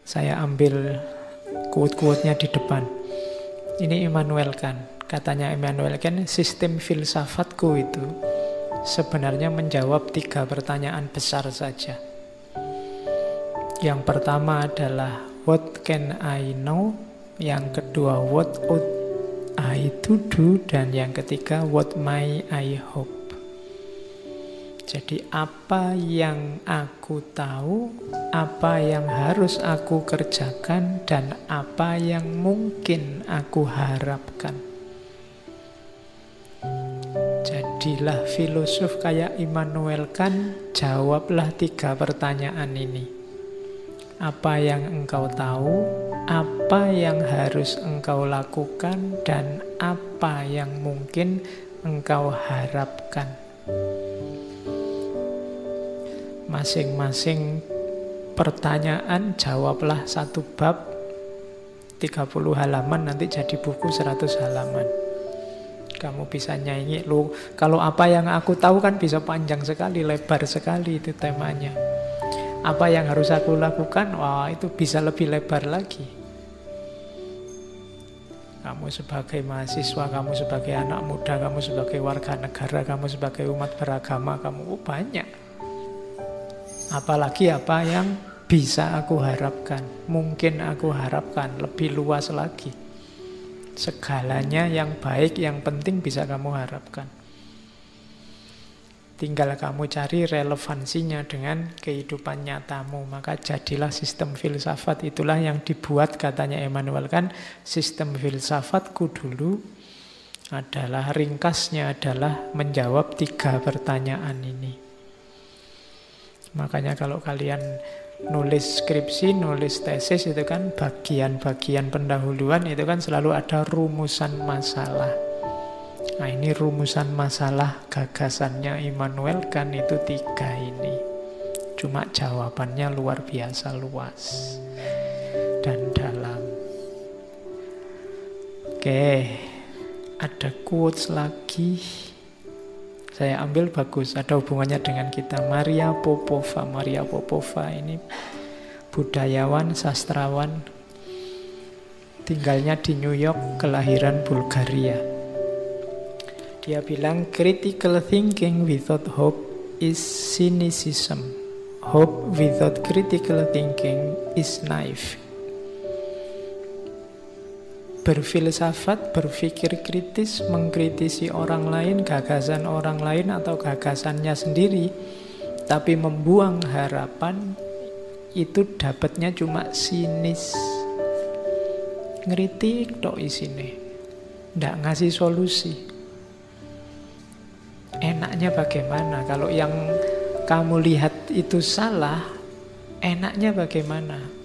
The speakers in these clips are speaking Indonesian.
Saya ambil quote-quote-nya di depan. Ini Immanuel Kant. Katanya Immanuel Kant, sistem filsafatku itu sebenarnya menjawab 3 pertanyaan besar saja. Yang pertama adalah what can I know? Yang kedua what ought I to do? Dan yang ketiga what may I hope? Jadi apa yang aku tahu, apa yang harus aku kerjakan, dan apa yang mungkin aku harapkan. Jadilah filosof kayak Immanuel Kant, jawablah 3 pertanyaan ini. Apa yang engkau tahu, apa yang harus engkau lakukan, dan apa yang mungkin engkau harapkan. Masing-masing pertanyaan jawablah 1 bab 30 halaman, nanti jadi buku 100 halaman. Kamu bisa nyanyi, lu kalau apa yang aku tahu kan bisa panjang sekali, lebar sekali itu temanya. Apa yang harus aku lakukan, wah itu bisa lebih lebar lagi. Kamu sebagai mahasiswa, kamu sebagai anak muda, kamu sebagai warga negara, kamu sebagai umat beragama, kamu banyak. Apalagi apa yang bisa aku harapkan, mungkin aku harapkan, lebih luas lagi. Segalanya yang baik, yang penting bisa kamu harapkan. Tinggal kamu cari relevansinya dengan kehidupan nyatamu. Maka jadilah sistem filsafat. Itulah yang dibuat, katanya Immanuel Kant, sistem filsafatku dulu adalah, ringkasnya adalah menjawab 3 pertanyaan ini. Makanya kalau kalian nulis skripsi, nulis tesis itu kan bagian-bagian pendahuluan itu kan selalu ada rumusan masalah. Nah ini rumusan masalah gagasannya Immanuel Kant itu 3 ini. Cuma jawabannya luar biasa luas dan dalam. Oke, ada quotes lagi. Saya ambil bagus, ada hubungannya dengan kita. Maria Popova. Maria Popova ini budayawan, sastrawan, tinggalnya di New York, kelahiran Bulgaria. Dia bilang, critical thinking without hope is cynicism. Hope without critical thinking is naive. Berfilsafat, berpikir kritis, mengkritisi orang lain, gagasan orang lain atau gagasannya sendiri, tapi membuang harapan, itu dapatnya cuma sinis. Ngeritik tok isine, ndak ngasih solusi. Enaknya bagaimana? Kalau yang kamu lihat itu salah, enaknya bagaimana?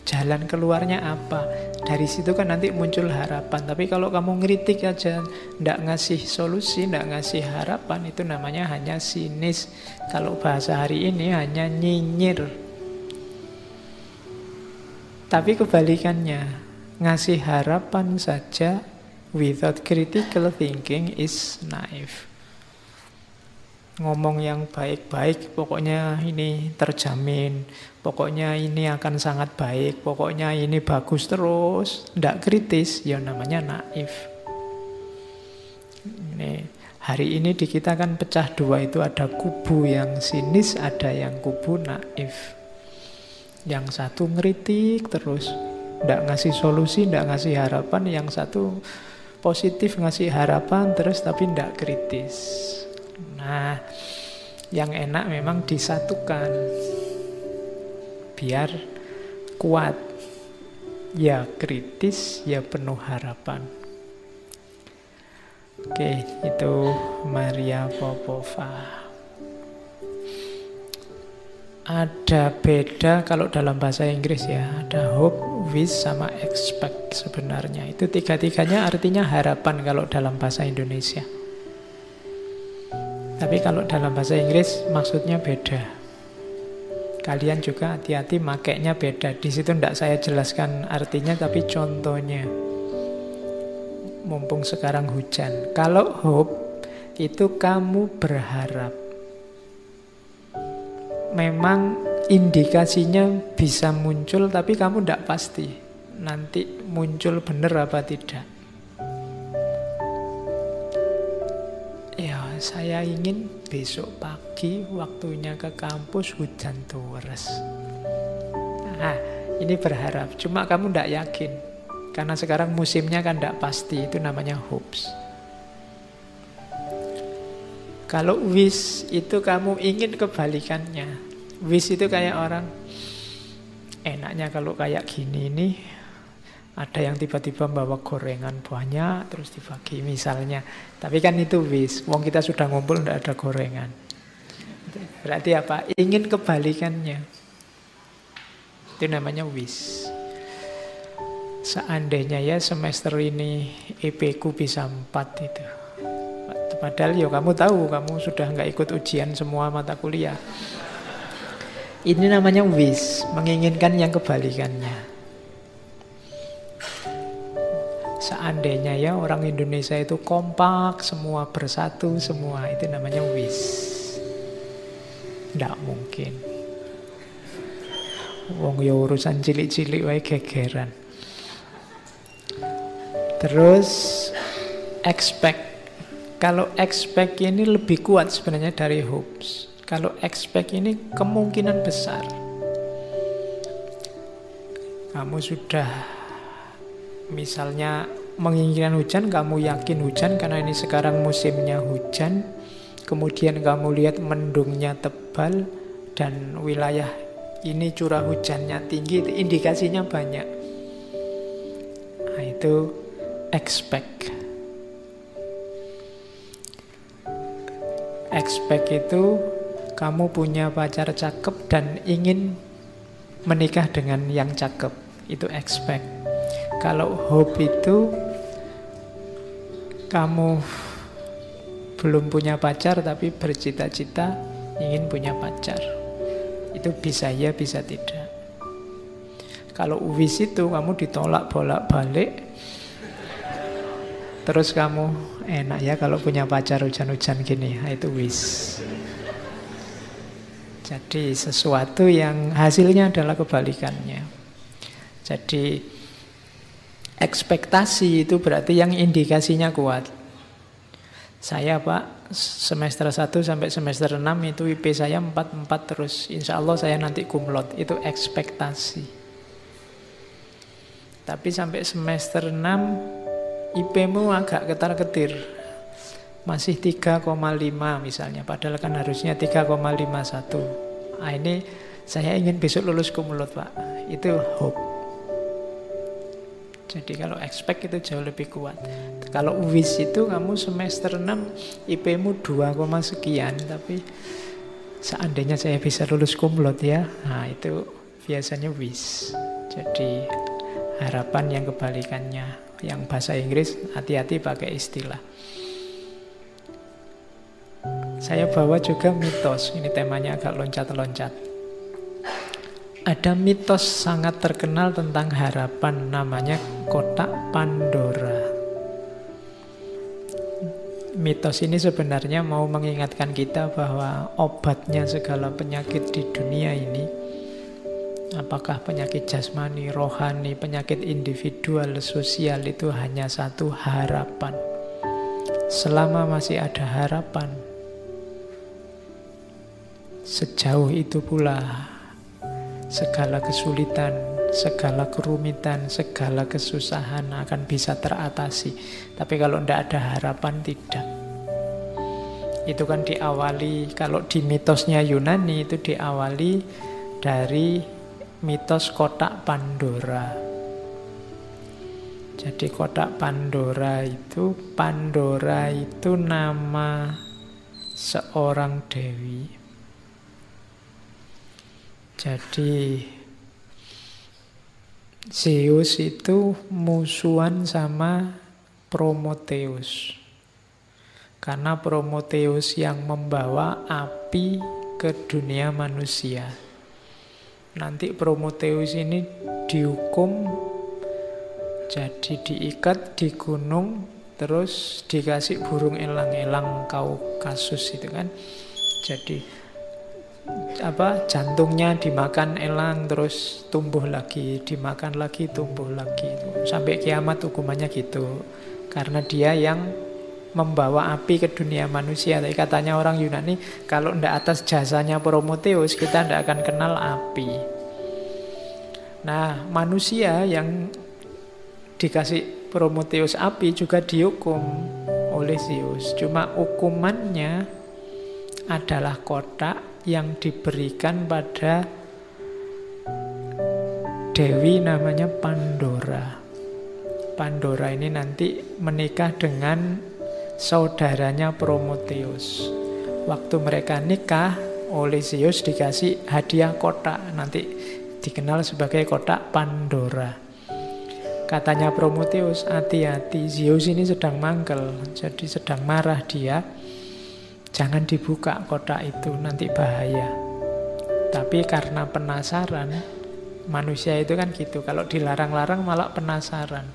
Jalan keluarnya apa? Dari situ kan nanti muncul harapan. Tapi kalau kamu ngeritik aja, ndak ngasih solusi, ndak ngasih harapan, itu namanya hanya sinis. Kalau bahasa hari ini hanya nyinyir. Tapi kebalikannya, ngasih harapan saja without critical thinking is naive. Ngomong yang baik-baik, pokoknya ini terjamin, pokoknya ini akan sangat baik, pokoknya ini bagus terus, ndak kritis, ya namanya naif. Ini, hari ini di kita kan pecah 2, itu ada kubu yang sinis, ada yang kubu naif. Yang satu ngeritik terus, ndak ngasih solusi, ndak ngasih harapan. Yang satu positif, ngasih harapan terus tapi ndak kritis. Nah, yang enak memang disatukan biar kuat. Ya kritis, ya penuh harapan. Oke, itu Maria Popova. Ada beda kalau dalam bahasa Inggris ya, ada hope, wish, sama expect sebenarnya. Itu 3-3-nya artinya harapan kalau dalam bahasa Indonesia. Tapi kalau dalam bahasa Inggris maksudnya beda. Kalian juga hati-hati makainya beda. Di situ tidak saya jelaskan artinya, tapi contohnya. Mumpung sekarang hujan. Kalau hope itu kamu berharap. Memang indikasinya bisa muncul, tapi kamu tidak pasti nanti muncul benar apa tidak. Ya, saya ingin besok pagi waktunya ke kampus hujan terus. Nah, ini berharap. Cuma kamu tidak yakin. Karena sekarang musimnya kan tidak pasti. Itu namanya hopes. Kalau wish itu kamu ingin kebalikannya. Wish itu kayak orang, enaknya kalau kayak gini nih, ada yang tiba-tiba bawa gorengan banyak terus dibagi misalnya. Tapi kan itu wish. Wong kita sudah ngumpul tidak ada gorengan. Berarti apa? Ingin kebalikannya. Itu namanya wish. Seandainya ya semester ini IP ku bisa 4 itu. Padahal ya kamu tahu, kamu sudah nggak ikut ujian semua mata kuliah. Ini namanya wish, menginginkan yang kebalikannya. Seandainya ya orang Indonesia itu kompak, semua bersatu, semua itu namanya wish. Nggak mungkin. Wong ya urusan cilik-cilik wae gegeran. Terus expect. Kalau expect ini lebih kuat sebenarnya dari hopes. Kalau expect ini kemungkinan besar. Kamu sudah misalnya menginginkan hujan, kamu yakin hujan karena ini sekarang musimnya hujan. Kemudian kamu lihat mendungnya tebal dan wilayah ini curah hujannya tinggi, indikasinya banyak. Nah, itu expect. Expect itu kamu punya pacar cakep dan ingin menikah dengan yang cakep. Itu expect. Kalau hope itu kamu belum punya pacar tapi bercita-cita ingin punya pacar. Itu bisa ya, bisa tidak. Kalau wish itu kamu ditolak bolak-balik. Terus kamu enak ya kalau punya pacar hujan-hujan gini. Nah, itu wish. Jadi sesuatu yang hasilnya adalah kebalikannya. Jadi ekspektasi itu berarti yang indikasinya kuat. Saya Pak, semester 1 sampai semester 6 itu IP saya 4 terus. Insya Allah saya nanti kumlot. Itu ekspektasi. Tapi sampai semester 6 IP-mu agak ketar-ketir. Masih 3,5 misalnya. Padahal kan harusnya 3,51. Nah, ini saya ingin besok lulus kumlot Pak. Itu hope. Jadi kalau expect itu jauh lebih kuat. Kalau wish itu kamu semester 6 IP-mu 2, sekian. Tapi seandainya saya bisa lulus kumlot ya. Nah itu biasanya wish. Jadi harapan yang kebalikannya. Yang bahasa Inggris hati-hati pakai istilah. Saya bawa juga mitos. Ini temanya agak loncat-loncat. Ada mitos sangat terkenal tentang harapan, namanya kotak Pandora. Mitos ini sebenarnya mau mengingatkan kita bahwa obatnya segala penyakit di dunia ini, apakah penyakit jasmani, rohani, penyakit individual, sosial, itu hanya satu, harapan. Selama masih ada harapan, sejauh itu pula segala kesulitan, segala kerumitan, segala kesusahan akan bisa teratasi. Tapi kalau tidak ada harapan, tidak. Itu kan diawali, kalau di mitosnya Yunani itu diawali dari mitos kotak Pandora. Jadi kotak Pandora itu nama seorang dewi. Jadi Zeus itu musuhan sama Prometheus. Karena Prometheus yang membawa api ke dunia manusia. Nanti Prometheus ini dihukum, jadi diikat di gunung, terus dikasih burung elang-elang Kaukasus itu kan. Jadi jantungnya dimakan elang terus tumbuh lagi, dimakan lagi tumbuh lagi. Sampai kiamat hukumannya gitu. Karena dia yang membawa api ke dunia manusia. Tapi katanya orang Yunani, kalau ndak atas jasanya Prometheus, kita ndak akan kenal api. Nah, manusia yang dikasih Prometheus api juga dihukum oleh Zeus. Cuma hukumannya adalah kotak yang diberikan pada dewi namanya Pandora. Pandora ini nanti menikah dengan saudaranya Prometheus. Waktu mereka nikah, oleh Zeus dikasih hadiah kotak, nanti dikenal sebagai kotak Pandora. Katanya Prometheus, hati-hati, Zeus ini sedang mangkel, jadi sedang marah dia. Jangan dibuka kotak itu, nanti bahaya. Tapi karena penasaran, manusia itu kan gitu, kalau dilarang-larang malah penasaran.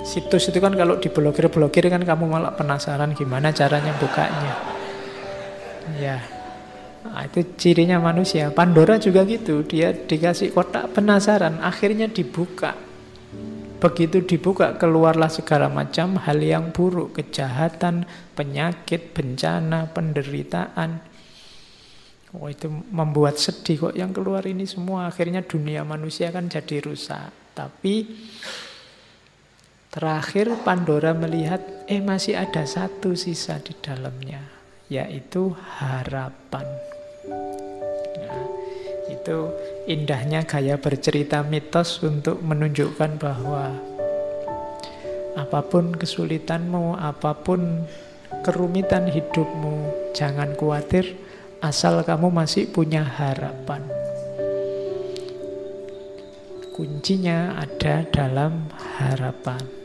Situs itu kan kalau diblokir-blokir kan kamu malah penasaran gimana caranya bukanya. Ya, nah, itu cirinya manusia. Pandora juga gitu, dia dikasih kotak penasaran, akhirnya dibuka. Begitu dibuka, keluarlah segala macam hal yang buruk, kejahatan, penyakit, bencana, penderitaan. Oh, itu membuat sedih kok yang keluar ini semua. Akhirnya dunia manusia kan jadi rusak. Tapi terakhir Pandora melihat, masih ada satu sisa di dalamnya, yaitu harapan. Nah, itu indahnya gaya bercerita mitos untuk menunjukkan bahwa apapun kesulitanmu, apapun kerumitan hidupmu, jangan khawatir asal kamu masih punya harapan. Kuncinya ada dalam harapan.